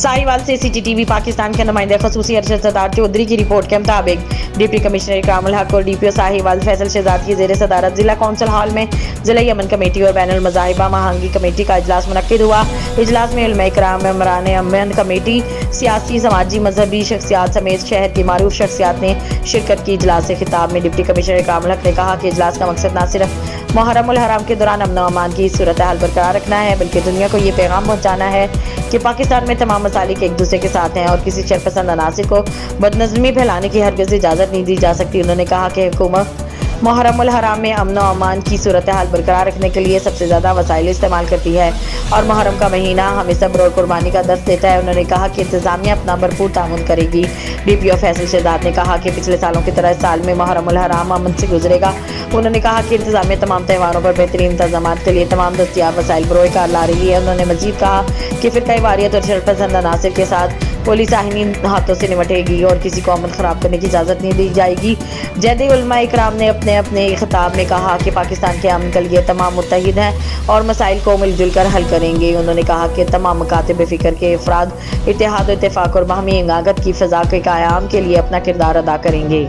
साहिवाल से सीसीटीवी पाकिस्तान के नुमाइंदे खसूसी अरशद सदार चौधरी की रिपोर्ट के मुताबिक डिप्टी कमिश्नर इकरामुल हक और डीपीओ साहिवाल फैसल शहजाद की जेर सदारत जिला कौंसिल हॉल में जिला यमन कमेटी और बैनुल मज़ाहिबा महांगी कमेटी का इजलास मुनक्किद हुआ। इजलास में उलमा इकराम, मेंबरान अमन कमेटी, सियासी समाजी मजहबी शख्सियात समेत शहर की मारूफ शख्सियात ने शिरकत की। इजलास से खिताब में डिप्टी कमिश्नर इकरामुल हक ने कहा कि इजलास का मकसद न सिर्फ मुहर्रम उल हराम के दौरान अमन अमान की सूरत हाल बरकरार रखना है, बल्कि दुनिया को ये पैगाम पहुँचाना है कि पाकिस्तान में तमाम मसालिक एक दूसरे के साथ हैं और किसी शरपसंद अनासिर को बदनज़मी फैलाने की हरगिज़ इजाज़त नहीं दी जा सकती। उन्होंने कहा कि हुकूमत मुहर्रम उल हराम में अमन और अमान की सूरत हाल बरकरार रखने के लिए सबसे ज़्यादा वसाइल इस्तेमाल करती है और मुहर्रम का महीना हमें सब्र और कुर्बानी का दर्स देता है। उन्होंने कहा कि इंतज़ामिया अपना भरपूर ताउन करेगी। डीपीओ फैसल शहजाद ने कहा कि पिछले सालों की तरह इस साल में मुहर्रम उल हराम अमन से गुजरेगा। उन्होंने कहा कि इंतज़ामिया तमाम त्योहारों पर बेहतरीन इंतजाम के लिए तमाम दस्तियाब वसाइल बरोए कार ला रही है। उन्होंने मजीद कहा कि फ़िरक़ा वारियत और शरपसंद अनासिर के साथ पुलिस आहिनी हाथों से निपटेगी और किसी को अमन ख़राब करने की इजाज़त नहीं दी जाएगी। जैदी उलमा इकराम ने अपने अपने खिताब में कहा कि पाकिस्तान के अमन के लिए तमाम मुत्तहिद हैं और मसाइल को मिलजुल कर हल करेंगे। उन्होंने कहा कि तमाम मकातिब फ़िक्र के अफराद इत्तेहाद और इत्तेफाक और बाहमी इंगागत की फ़ज़ा के क़याम के लिए अपना किरदार अदा करेंगे।